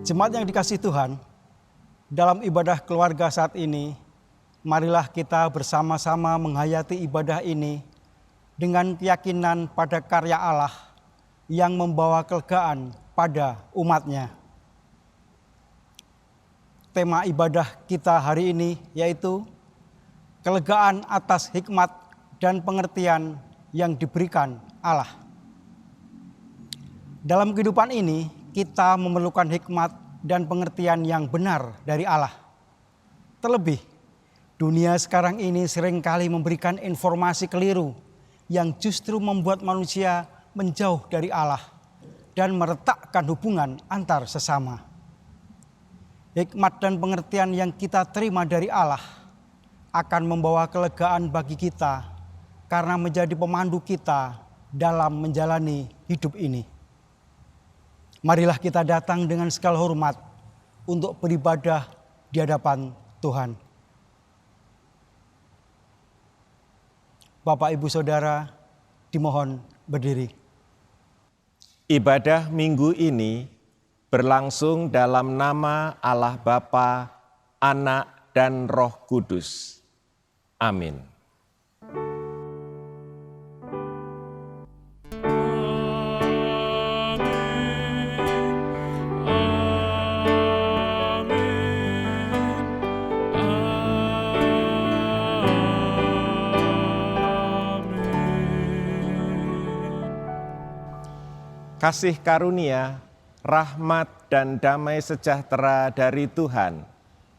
Jemaat yang dikasihi Tuhan, dalam ibadah keluarga saat ini, marilah kita bersama-sama menghayati ibadah ini dengan keyakinan pada karya Allah yang membawa kelegaan pada umatnya. Tema ibadah kita hari ini yaitu kelegaan atas hikmat dan pengertian yang diberikan Allah. Dalam kehidupan ini, kita memerlukan hikmat dan pengertian yang benar dari Allah. Terlebih, dunia sekarang ini seringkali memberikan informasi keliru yang justru membuat manusia menjauh dari Allah dan meretakkan hubungan antar sesama. Hikmat dan pengertian yang kita terima dari Allah akan membawa kelegaan bagi kita karena menjadi pemandu kita dalam menjalani hidup ini. Marilah kita datang dengan segala hormat untuk beribadah di hadapan Tuhan. Bapak, Ibu, Saudara, dimohon berdiri. Ibadah minggu ini berlangsung dalam nama Allah Bapa, Anak, dan Roh Kudus. Amin. Kasih karunia, rahmat dan damai sejahtera dari Tuhan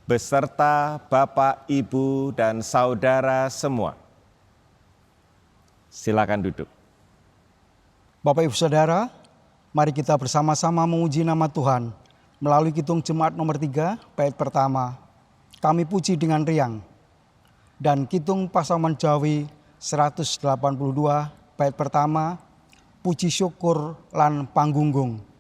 beserta Bapak, Ibu, dan saudara semua. Silakan duduk. Bapak, Ibu, Saudara, mari kita bersama-sama memuji nama Tuhan melalui Kidung Jemaat nomor 3, bait pertama. Kami puji dengan riang. Dan Kidung Pasaman Jawi 182, bait pertama, puji syukur lan panggunggung.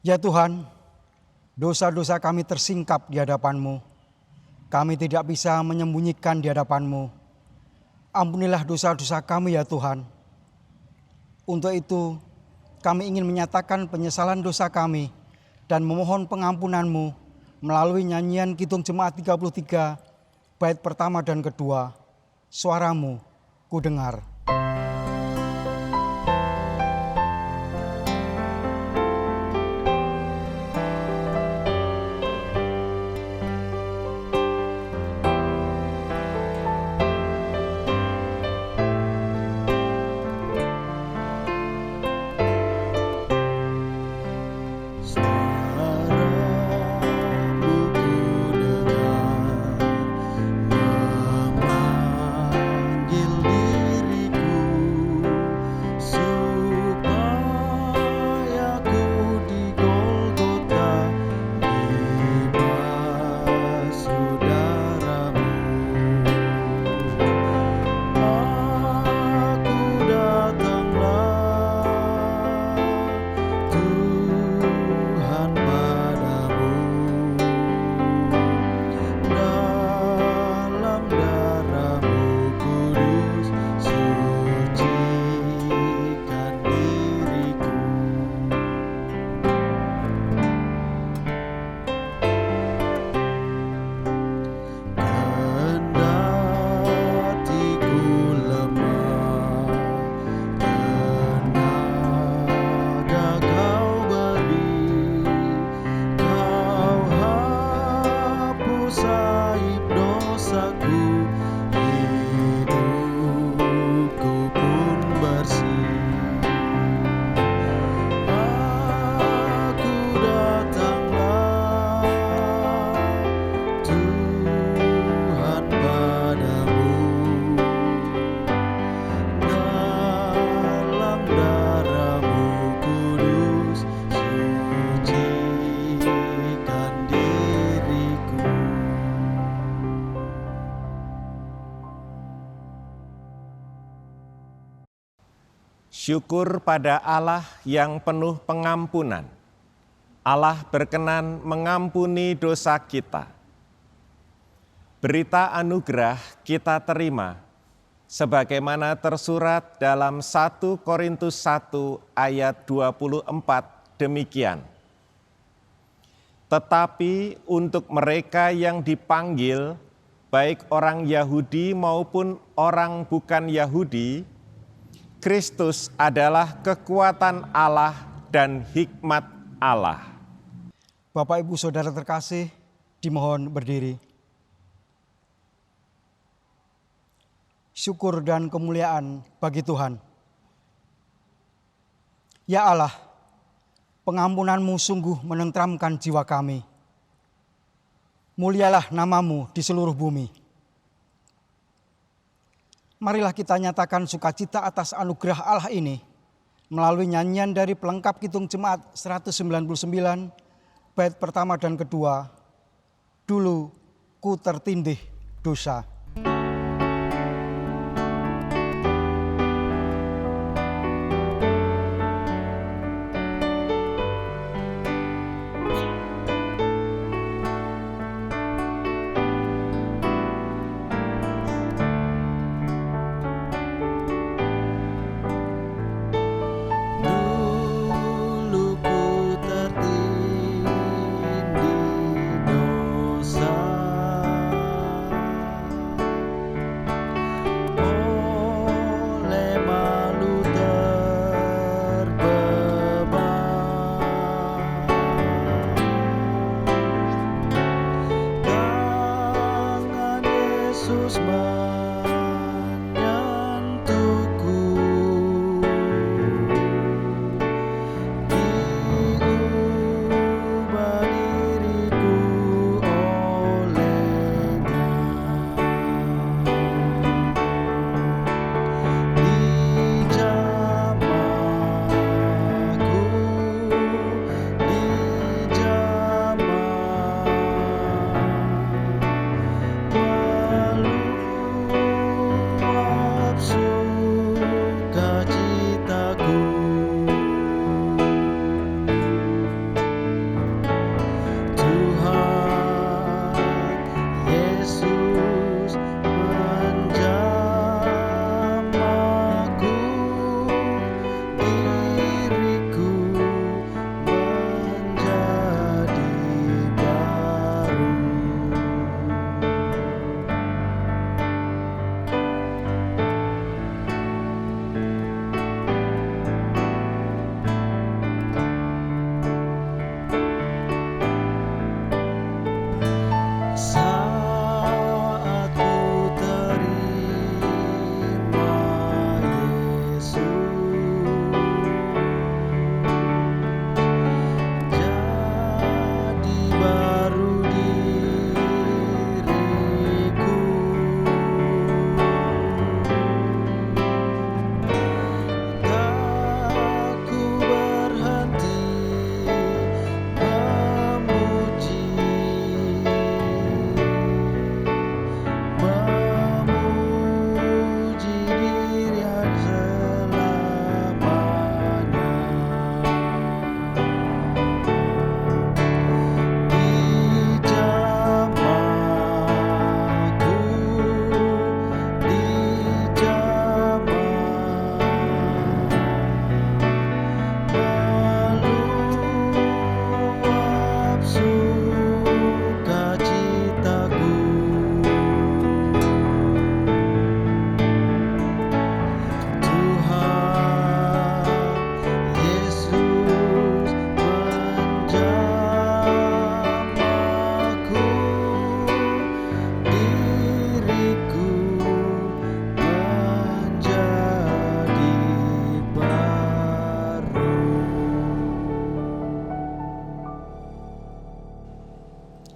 Ya Tuhan, dosa-dosa kami tersingkap di hadapan-Mu. Kami tidak bisa menyembunyikan di hadapan-Mu. Ampunilah dosa-dosa kami ya Tuhan. Untuk itu, kami ingin menyatakan penyesalan dosa kami dan memohon pengampunan-Mu melalui nyanyian Kidung Jemaat 33, bait pertama dan kedua. Suara-Mu ku dengar. Memanggil diri Syukur pada Allah yang penuh pengampunan. Allah berkenan mengampuni dosa kita. Berita anugerah kita terima, sebagaimana tersurat dalam 1 Korintus 1 ayat 24 demikian. Tetapi untuk mereka yang dipanggil, baik orang Yahudi maupun orang bukan Yahudi, Kristus adalah kekuatan Allah dan hikmat Allah. Bapak, Ibu, Saudara terkasih, dimohon berdiri. Syukur dan kemuliaan bagi Tuhan. Ya Allah, pengampunan-Mu sungguh menenteramkan jiwa kami. Mulialah nama-Mu di seluruh bumi. Marilah kita nyatakan sukacita atas anugerah Allah ini melalui nyanyian dari pelengkap Kidung Jemaat 199, bait pertama dan kedua. Dulu ku tertindih dosa.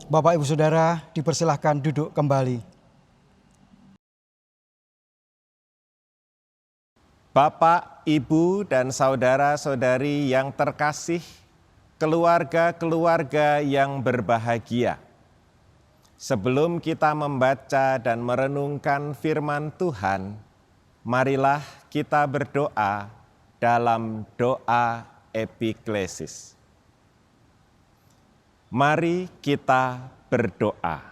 Bapak, Ibu, Saudara, dipersilahkan duduk kembali. Bapak, Ibu, dan saudara-saudari yang terkasih, keluarga-keluarga yang berbahagia. Sebelum kita membaca dan merenungkan firman Tuhan, marilah kita berdoa dalam doa epiklesis. Mari kita berdoa.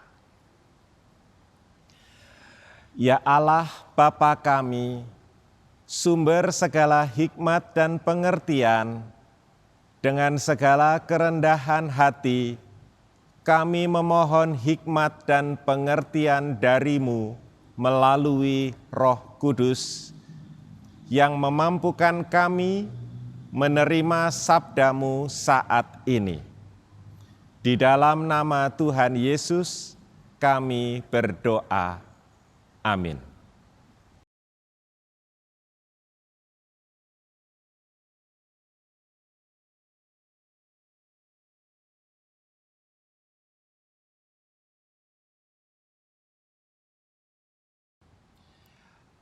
Ya Allah Bapa kami, sumber segala hikmat dan pengertian, dengan segala kerendahan hati, kami memohon hikmat dan pengertian dari-Mu melalui Roh Kudus yang memampukan kami menerima sabda-Mu saat ini. Di dalam nama Tuhan Yesus kami berdoa. Amin.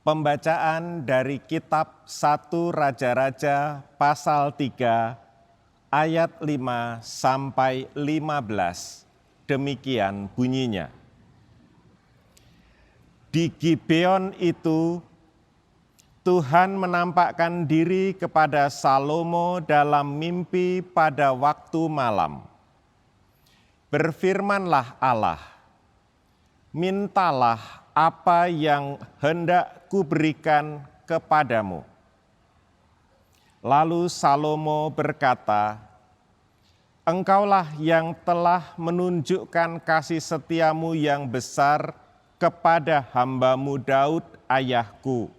Pembacaan dari kitab 1 Raja-Raja pasal 3 ayat 5 sampai 15. Demikian bunyinya. Di Gibeon itu Tuhan menampakkan diri kepada Salomo dalam mimpi pada waktu malam. Berfirmanlah Allah, mintalah apa yang hendak kuberikan kepadamu. Lalu Salomo berkata, Engkaulah yang telah menunjukkan kasih setiamu yang besar kepada hamba-Mu Daud ayahku.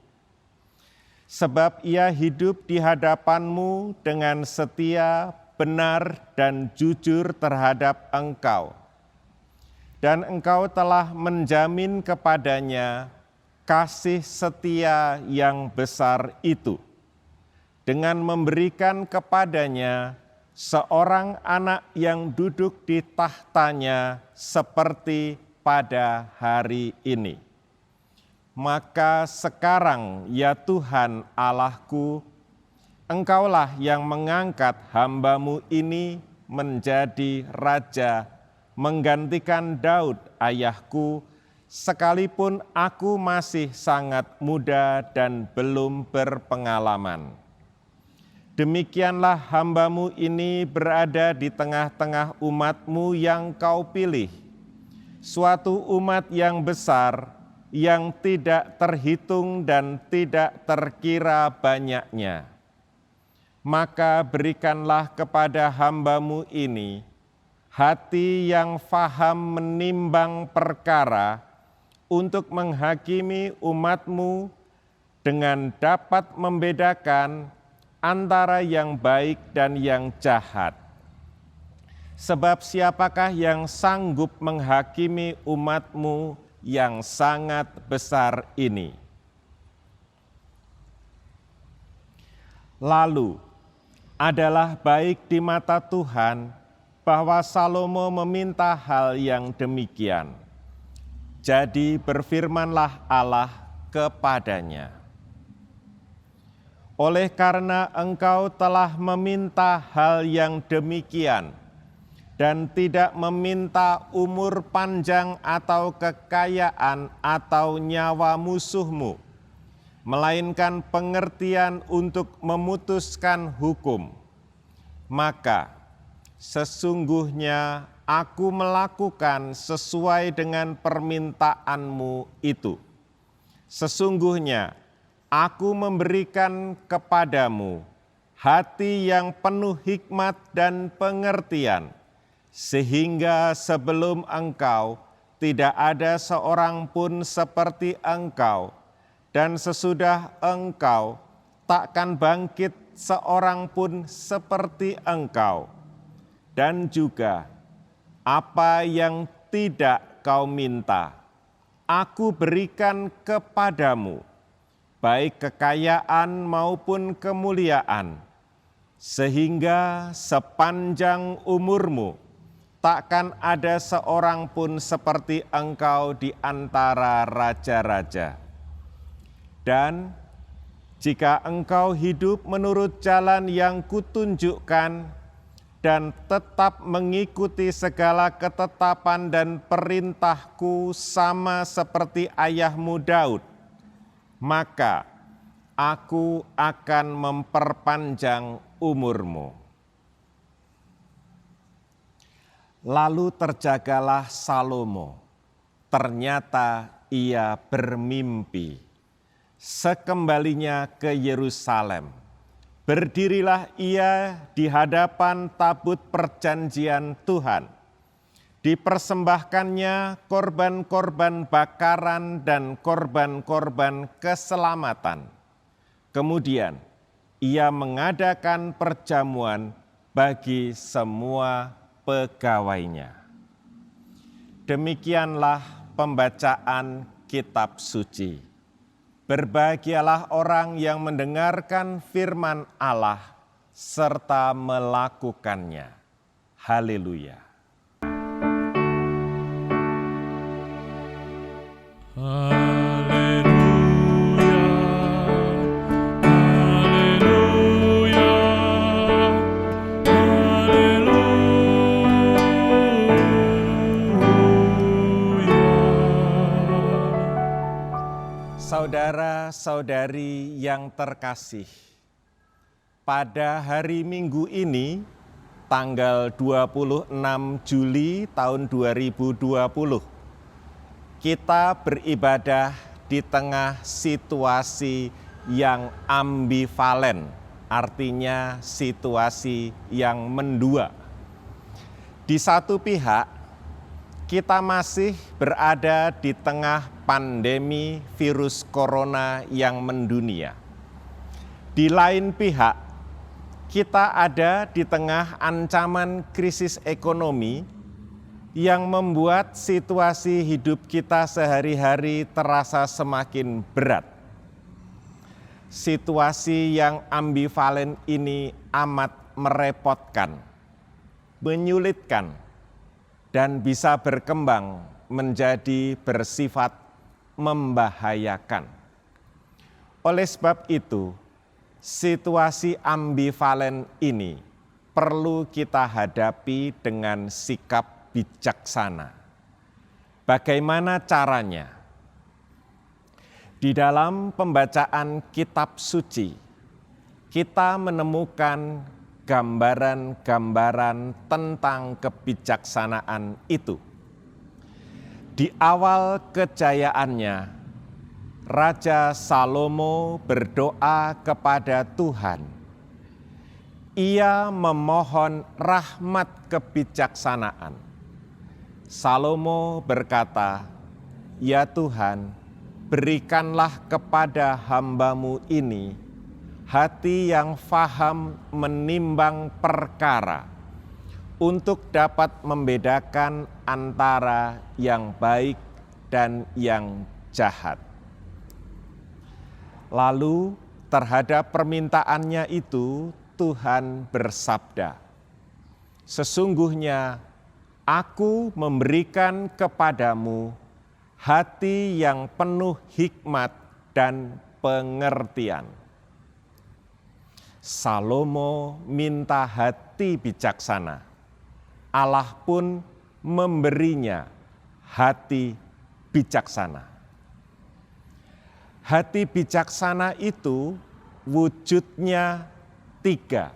Sebab ia hidup di hadapan-Mu dengan setia, benar, dan jujur terhadap Engkau. Dan Engkau telah menjamin kepadanya kasih setia yang besar itu, dengan memberikan kepadanya seorang anak yang duduk di tahtanya seperti pada hari ini. Maka sekarang ya Tuhan Allahku, Engkaulah yang mengangkat hamba-Mu ini menjadi raja, menggantikan Daud ayahku, sekalipun aku masih sangat muda dan belum berpengalaman. Demikianlah hamba-Mu ini berada di tengah-tengah umat-Mu yang Kau pilih, suatu umat yang besar, yang tidak terhitung dan tidak terkira banyaknya. Maka berikanlah kepada hamba-Mu ini hati yang faham menimbang perkara untuk menghakimi umat-Mu dengan dapat membedakan antara yang baik dan yang jahat. Sebab siapakah yang sanggup menghakimi umat-Mu yang sangat besar ini? Lalu, adalah baik di mata Tuhan bahwa Salomo meminta hal yang demikian. Jadi berfirmanlah Allah kepadanya, oleh karena engkau telah meminta hal yang demikian dan tidak meminta umur panjang atau kekayaan atau nyawa musuhmu, melainkan pengertian untuk memutuskan hukum, maka sesungguhnya aku melakukan sesuai dengan permintaanmu itu. Sesungguhnya aku memberikan kepadamu hati yang penuh hikmat dan pengertian, sehingga sebelum engkau tidak ada seorang pun seperti engkau, dan sesudah engkau takkan bangkit seorang pun seperti engkau. Dan juga apa yang tidak kau minta, aku berikan kepadamu, baik kekayaan maupun kemuliaan, sehingga sepanjang umurmu takkan ada seorang pun seperti engkau di antara raja-raja. Dan jika engkau hidup menurut jalan yang kutunjukkan, dan tetap mengikuti segala ketetapan dan perintahku sama seperti ayahmu Daud, maka Aku akan memperpanjang umurmu. Lalu terjagalah Salomo. Ternyata ia bermimpi. Sekembalinya ke Yerusalem, berdirilah ia di hadapan tabut perjanjian Tuhan. Dipersembahkannya korban-korban bakaran dan korban-korban keselamatan. Kemudian ia mengadakan perjamuan bagi semua pegawainya. Demikianlah pembacaan kitab suci. Berbahagialah orang yang mendengarkan firman Allah serta melakukannya. Haleluya. Saudara-saudari yang terkasih, pada hari Minggu ini, tanggal 26 Juli tahun 2020, kita beribadah di tengah situasi yang ambivalen, artinya situasi yang mendua. Di satu pihak, kita masih berada di tengah pandemi virus corona yang mendunia. Di lain pihak, kita ada di tengah ancaman krisis ekonomi yang membuat situasi hidup kita sehari-hari terasa semakin berat. Situasi yang ambivalen ini amat merepotkan, menyulitkan, dan bisa berkembang menjadi bersifat membahayakan. Oleh sebab itu, situasi ambivalen ini perlu kita hadapi dengan sikap bijaksana. Bagaimana caranya? Di dalam pembacaan kitab suci, kita menemukan gambaran-gambaran tentang kebijaksanaan itu. Di awal kejayaannya, Raja Salomo berdoa kepada Tuhan. Ia memohon rahmat kebijaksanaan. Salomo berkata, "Ya Tuhan, berikanlah kepada hamba-Mu ini hati yang faham menimbang perkara, untuk dapat membedakan antara yang baik dan yang jahat." Lalu terhadap permintaannya itu Tuhan bersabda, "Sesungguhnya Aku memberikan kepadamu hati yang penuh hikmat dan pengertian." Salomo minta hati bijaksana. Allah pun memberinya hati bijaksana. Hati bijaksana itu wujudnya 3.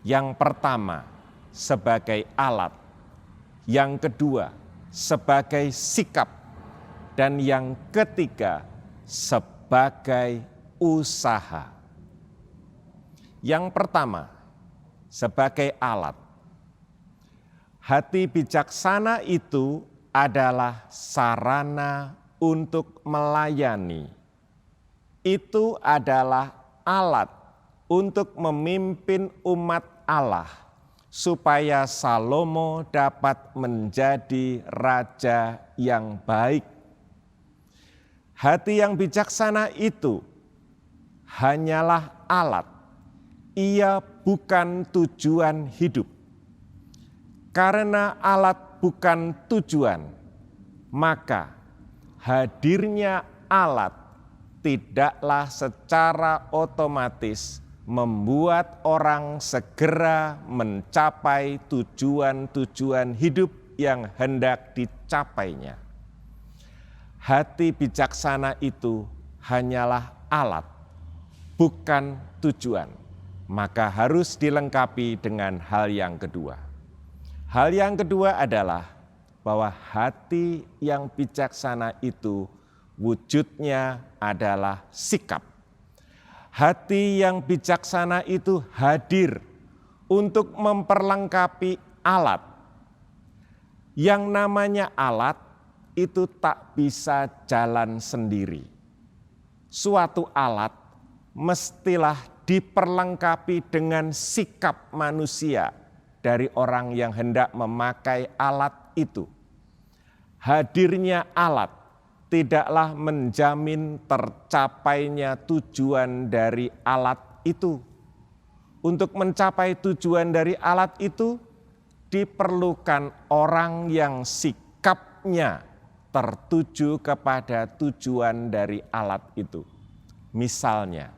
Yang pertama, sebagai alat. Yang kedua, sebagai sikap. Dan yang ketiga, sebagai usaha. Yang pertama, sebagai alat. Hati bijaksana itu adalah sarana untuk melayani. Itu adalah alat untuk memimpin umat Allah, supaya Salomo dapat menjadi raja yang baik. Hati yang bijaksana itu hanyalah alat. Ia bukan tujuan hidup. Karena alat bukan tujuan, maka hadirnya alat tidaklah secara otomatis membuat orang segera mencapai tujuan-tujuan hidup yang hendak dicapainya. Hati bijaksana itu hanyalah alat bukan tujuan, maka harus dilengkapi dengan hal yang kedua. Hal yang kedua adalah bahwa hati yang bijaksana itu wujudnya adalah sikap. Hati yang bijaksana itu hadir untuk memperlengkapi alat. Yang namanya alat itu tak bisa jalan sendiri. Suatu alat mestilah diperlengkapi dengan sikap manusia dari orang yang hendak memakai alat itu. Hadirnya alat tidaklah menjamin tercapainya tujuan dari alat itu. Untuk mencapai tujuan dari alat itu diperlukan orang yang sikapnya tertuju kepada tujuan dari alat itu. Misalnya,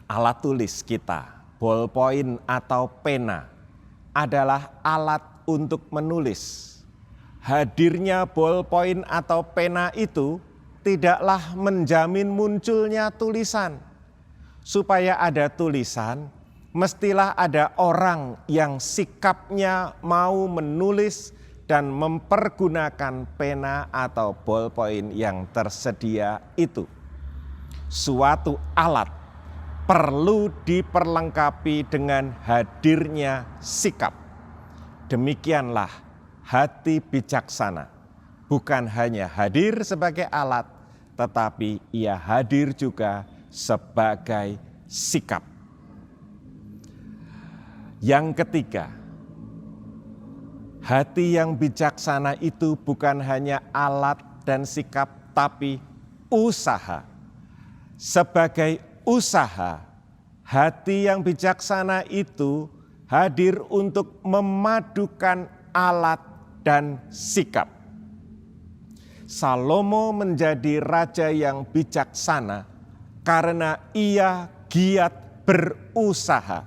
alat tulis kita, ballpoint atau pena, adalah alat untuk menulis. Hadirnya ballpoint atau pena itu tidaklah menjamin munculnya tulisan. Supaya ada tulisan, mestilah ada orang yang sikapnya mau menulis dan mempergunakan pena atau ballpoint yang tersedia itu. Suatu alat perlu diperlengkapi dengan hadirnya sikap. Demikianlah hati bijaksana, bukan hanya hadir sebagai alat, tetapi ia hadir juga sebagai sikap. Yang ketiga, hati yang bijaksana itu bukan hanya alat dan sikap, tapi usaha. Sebagai usaha, hati yang bijaksana itu hadir untuk memadukan alat dan sikap. Salomo menjadi raja yang bijaksana karena ia giat berusaha.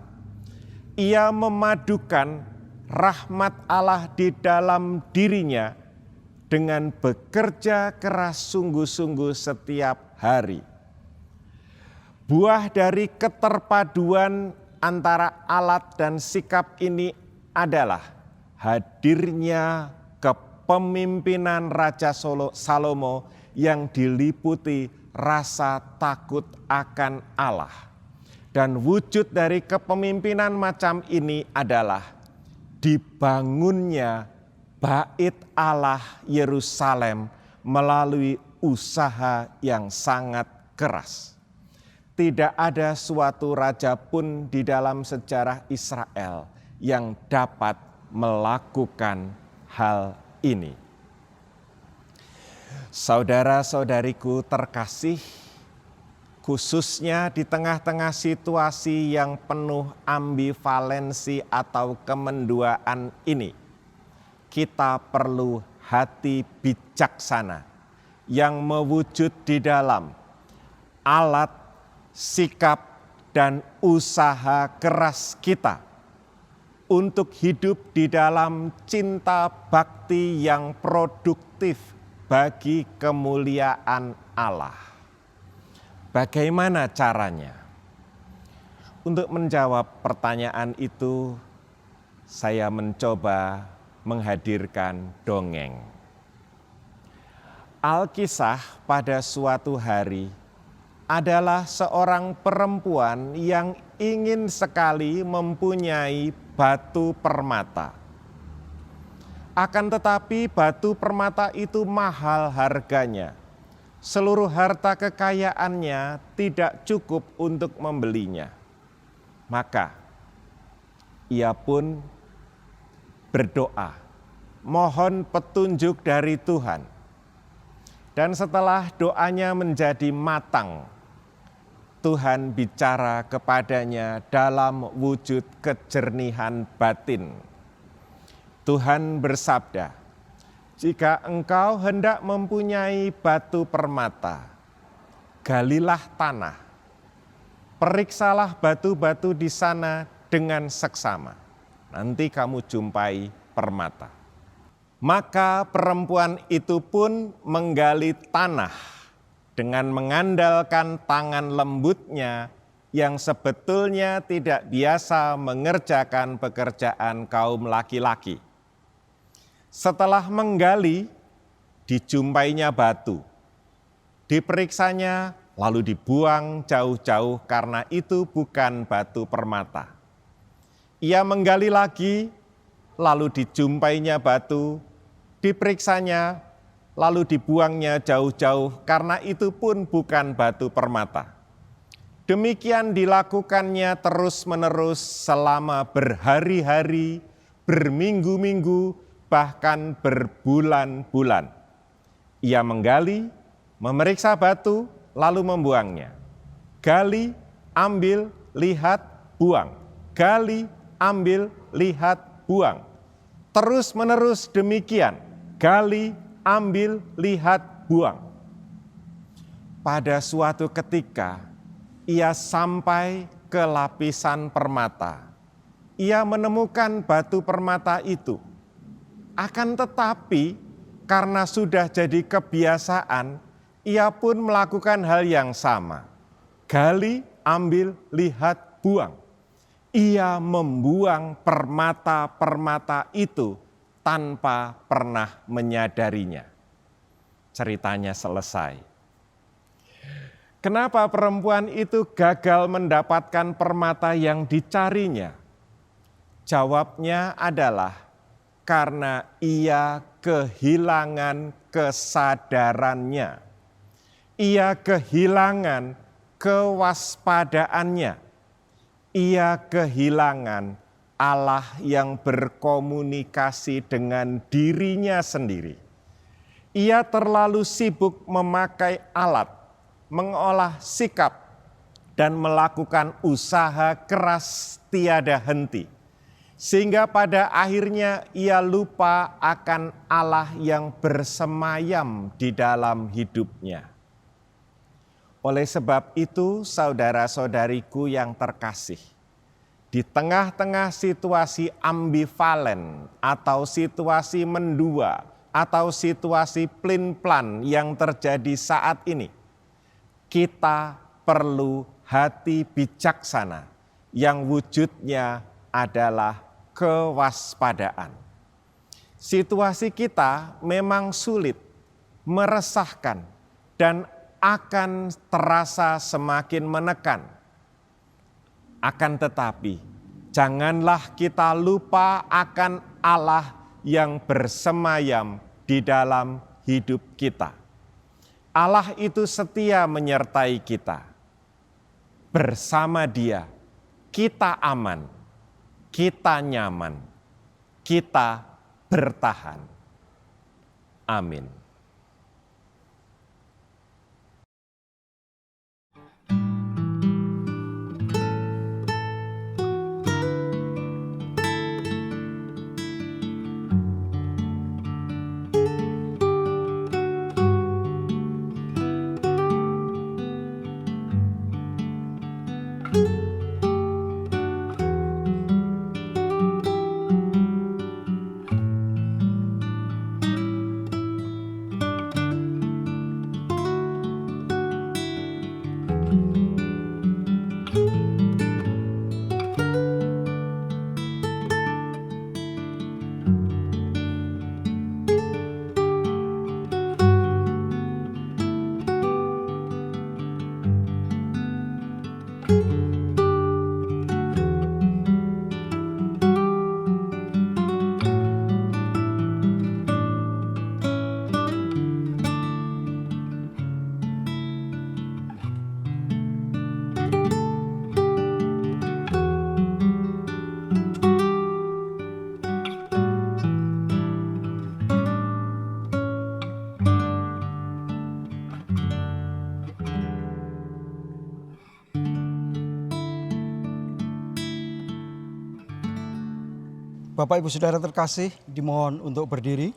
Ia memadukan rahmat Allah di dalam dirinya dengan bekerja keras sungguh-sungguh setiap hari. Buah dari keterpaduan antara alat dan sikap ini adalah hadirnya kepemimpinan Raja Salomo yang diliputi rasa takut akan Allah. Dan wujud dari kepemimpinan macam ini adalah dibangunnya Bait Allah Yerusalem melalui usaha yang sangat keras. Tidak ada suatu raja pun di dalam sejarah Israel yang dapat melakukan hal ini. Saudara-saudariku terkasih, khususnya di tengah-tengah situasi yang penuh ambivalensi atau kemenduaan ini, kita perlu hati bijaksana yang mewujud di dalam alat, sikap, dan usaha keras kita untuk hidup di dalam cinta bakti yang produktif bagi kemuliaan Allah. Bagaimana caranya? Untuk menjawab pertanyaan itu, saya mencoba menghadirkan dongeng. Alkisah pada suatu hari adalah seorang perempuan yang ingin sekali mempunyai batu permata. Akan tetapi batu permata itu mahal harganya. Seluruh harta kekayaannya tidak cukup untuk membelinya. Maka ia pun berdoa, mohon petunjuk dari Tuhan. Dan setelah doanya menjadi matang, Tuhan bicara kepadanya dalam wujud kejernihan batin. Tuhan bersabda, jika engkau hendak mempunyai batu permata, galilah tanah, periksalah batu-batu di sana dengan seksama. Nanti kamu jumpai permata. Maka perempuan itu pun menggali tanah dengan mengandalkan tangan lembutnya yang sebetulnya tidak biasa mengerjakan pekerjaan kaum laki-laki. Setelah menggali, dijumpainya batu. Diperiksanya, lalu dibuang jauh-jauh karena itu bukan batu permata. Ia menggali lagi, lalu dijumpainya batu, diperiksanya, lalu dibuangnya jauh-jauh karena itu pun bukan batu permata. Demikian dilakukannya terus-menerus selama berhari-hari, berminggu-minggu, bahkan berbulan-bulan. Ia menggali, memeriksa batu, lalu membuangnya. Gali, ambil, lihat, buang. Gali, ambil, lihat, buang. Terus-menerus demikian. Gali, ambil, lihat, buang. Pada suatu ketika, ia sampai ke lapisan permata. Ia menemukan batu permata itu. Akan tetapi, karena sudah jadi kebiasaan, ia pun melakukan hal yang sama. Gali, ambil, lihat, buang. Ia membuang permata-permata itu tanpa pernah menyadarinya. Ceritanya selesai. Kenapa perempuan itu gagal mendapatkan permata yang dicarinya? Jawabnya adalah karena ia kehilangan kesadarannya. Ia kehilangan kewaspadaannya. Ia kehilangan Allah yang berkomunikasi dengan dirinya sendiri. Ia terlalu sibuk memakai alat, mengolah sikap, dan melakukan usaha keras tiada henti. Sehingga pada akhirnya ia lupa akan Allah yang bersemayam di dalam hidupnya. Oleh sebab itu, saudara-saudariku yang terkasih, di tengah-tengah situasi ambivalen atau situasi mendua atau situasi plin-plan yang terjadi saat ini, kita perlu hati bijaksana yang wujudnya adalah kewaspadaan. Situasi kita memang sulit, meresahkan, dan akan terasa semakin menekan. Akan tetapi, janganlah kita lupa akan Allah yang bersemayam di dalam hidup kita. Allah itu setia menyertai kita. Bersama Dia, kita aman, kita nyaman, kita bertahan. Amin. Bapak Ibu Saudara terkasih, dimohon untuk berdiri.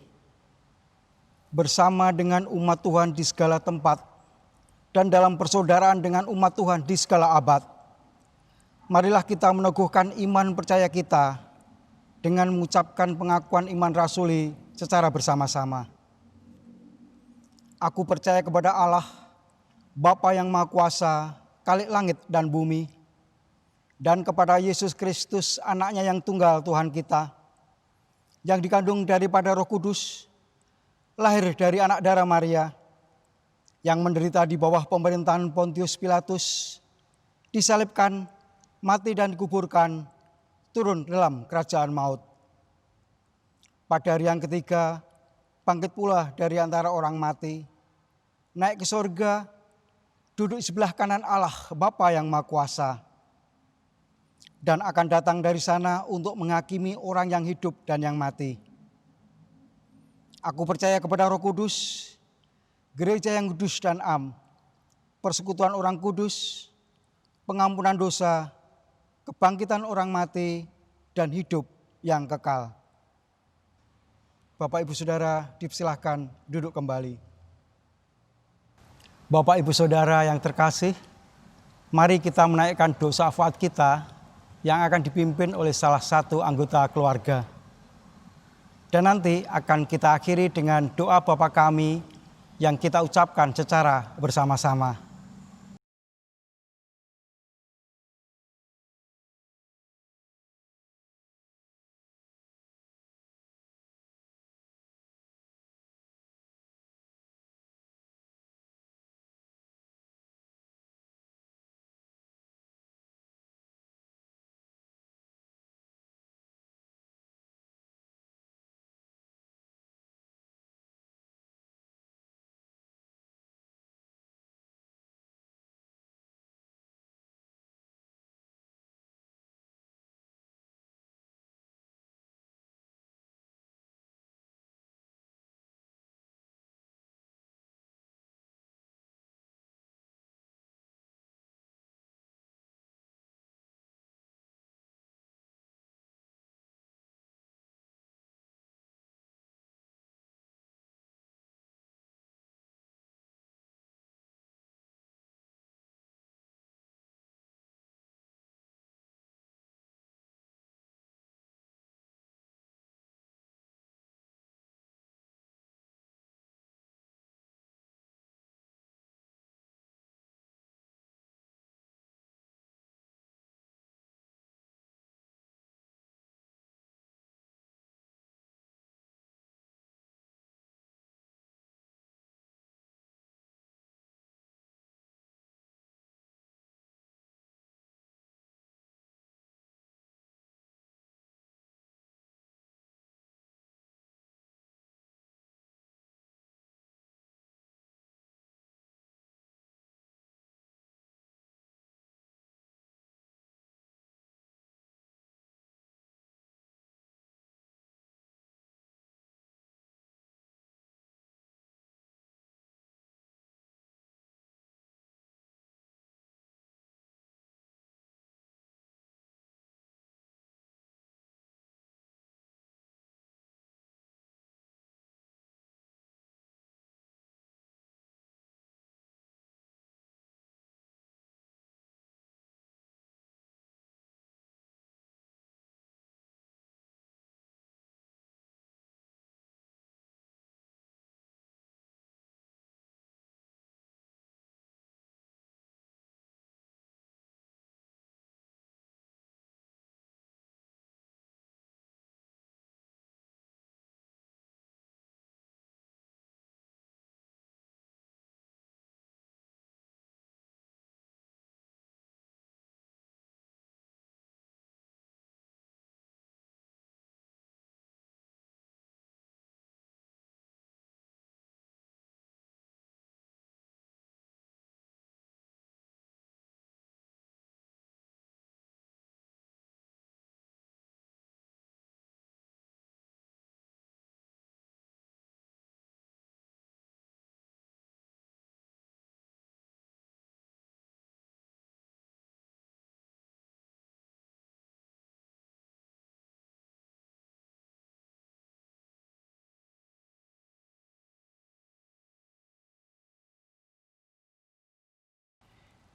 Bersama dengan umat Tuhan di segala tempat dan dalam persaudaraan dengan umat Tuhan di segala abad, marilah kita meneguhkan iman percaya kita dengan mengucapkan pengakuan iman rasuli secara bersama-sama. Aku percaya kepada Allah, Bapa yang Maha Kuasa, Khalik langit dan bumi, dan kepada Yesus Kristus, anaknya yang tunggal Tuhan kita, yang dikandung daripada Roh Kudus, lahir dari anak darah Maria, yang menderita di bawah pemerintahan Pontius Pilatus, disalibkan, mati dan dikuburkan, turun dalam kerajaan maut. Pada hari yang ketiga, bangkit pula dari antara orang mati, naik ke surga, duduk di sebelah kanan Allah Bapa yang Maha Kuasa, dan akan datang dari sana untuk menghakimi orang yang hidup dan yang mati. Aku percaya kepada Roh Kudus, gereja yang kudus dan am, persekutuan orang kudus, pengampunan dosa, kebangkitan orang mati, dan hidup yang kekal. Bapak Ibu Saudara, dipersilahkan duduk kembali. Bapak Ibu Saudara yang terkasih, mari kita menaikkan doa syafaat kita yang akan dipimpin oleh salah satu anggota keluarga. Dan nanti akan kita akhiri dengan doa Bapa kami yang kita ucapkan secara bersama-sama.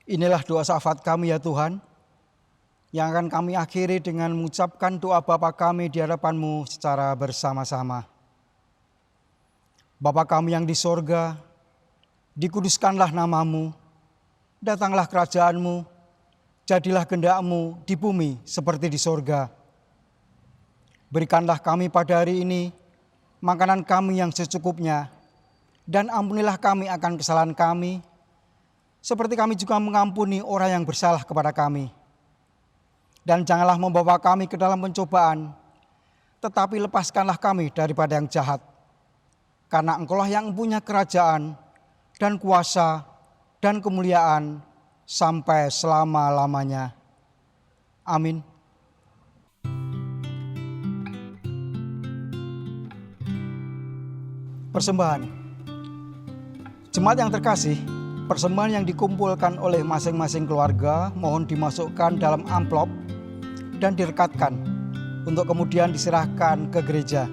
Inilah doa syafaat kami ya Tuhan, yang akan kami akhiri dengan mengucapkan doa Bapa kami di hadapan-Mu secara bersama-sama. Bapa kami yang di sorga, dikuduskanlah nama-Mu, Datanglah kerajaan-Mu, jadilah kehendak-Mu di bumi seperti di sorga. Berikanlah kami pada hari ini makanan kami yang secukupnya, dan ampunilah kami akan kesalahan kami, seperti kami juga mengampuni orang yang bersalah kepada kami. Dan janganlah membawa kami ke dalam pencobaan, tetapi lepaskanlah kami daripada yang jahat. Karena Engkau-lah yang punya kerajaan dan kuasa dan kemuliaan sampai selama-lamanya. Amin. Persembahan. Jemaat yang terkasih, persembahan yang dikumpulkan oleh masing-masing keluarga mohon dimasukkan dalam amplop dan direkatkan untuk kemudian diserahkan ke gereja.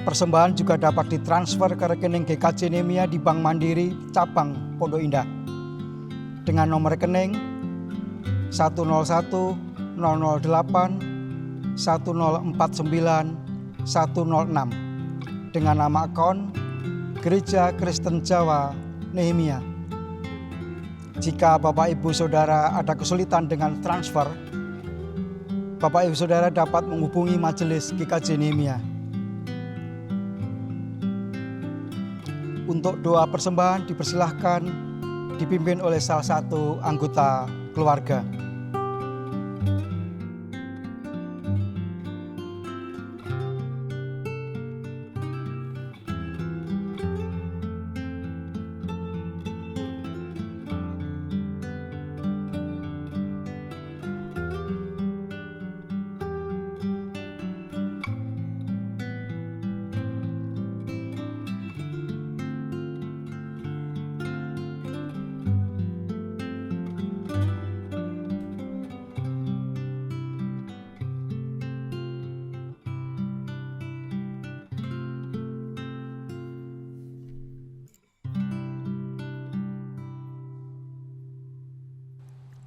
Persembahan juga dapat ditransfer ke rekening GKJ Nehemia di Bank Mandiri Cabang Pondok Indah dengan nomor rekening 101 008 1049 106 dengan nama akun Gereja Kristen Jawa Nehemia. Jika Bapak Ibu Saudara ada kesulitan dengan transfer, Bapak Ibu Saudara dapat menghubungi Majelis GKJ Nehemia. Untuk doa persembahan dipersilahkan dipimpin oleh salah satu anggota keluarga.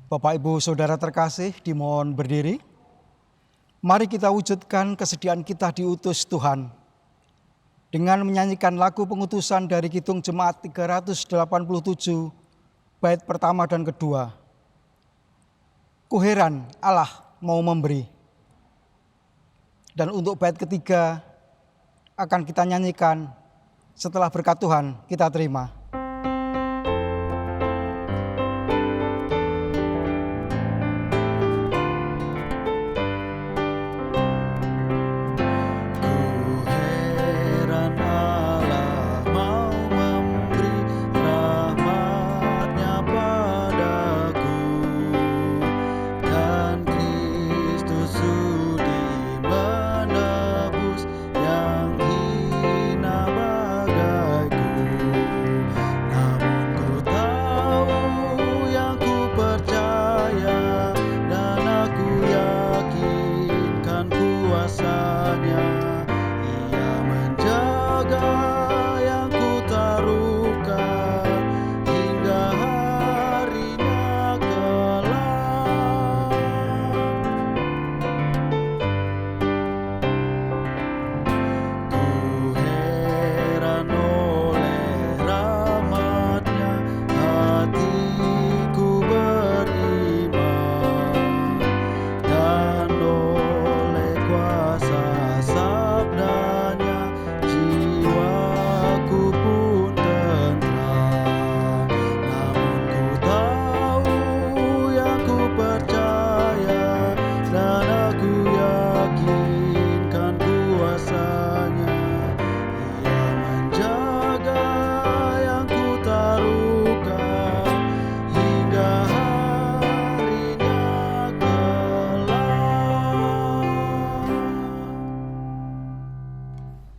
Bapak Ibu Saudara terkasih, dimohon berdiri. Mari kita wujudkan kesediaan kita diutus Tuhan dengan menyanyikan lagu pengutusan dari Kidung Jemaat 387 bait pertama dan kedua. Ku heran Allah mau memberi. Dan untuk bait ketiga akan kita nyanyikan setelah berkat Tuhan kita terima.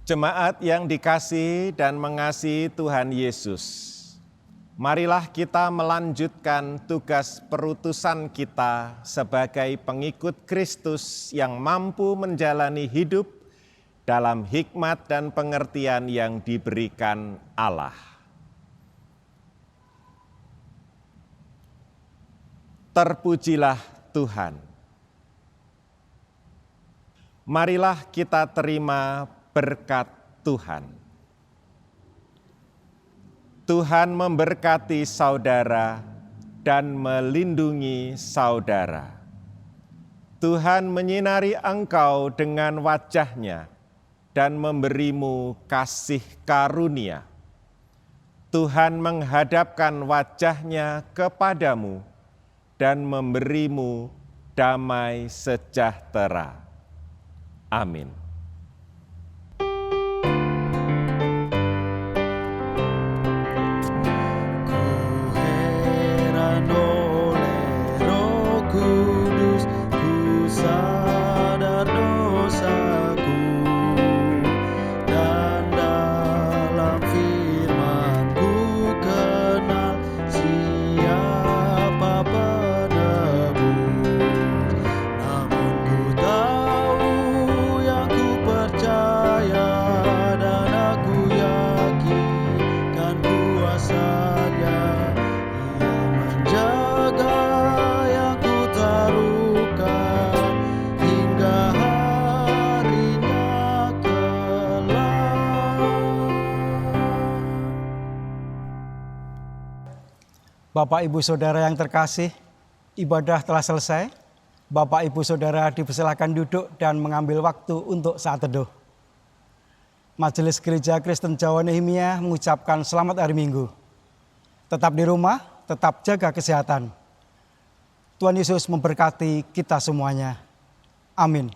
Jemaat yang dikasihi dan mengasihi Tuhan Yesus, marilah kita melanjutkan tugas perutusan kita sebagai pengikut Kristus yang mampu menjalani hidup dalam hikmat dan pengertian yang diberikan Allah. Terpujilah Tuhan. Marilah kita terima berkat Tuhan. Tuhan memberkati saudara dan melindungi saudara. Tuhan menyinari engkau dengan wajah-Nya dan memberimu kasih karunia. Tuhan menghadapkan wajah-Nya kepadamu dan memberimu damai sejahtera. Amin. Bapak Ibu Saudara yang terkasih, ibadah telah selesai. Bapak Ibu Saudara dipersilakan duduk dan mengambil waktu untuk saat teduh. Majelis Gereja Kristen Jawa Nehemia mengucapkan selamat hari Minggu. Tetap di rumah, tetap jaga kesehatan. Tuhan Yesus memberkati kita semuanya. Amin.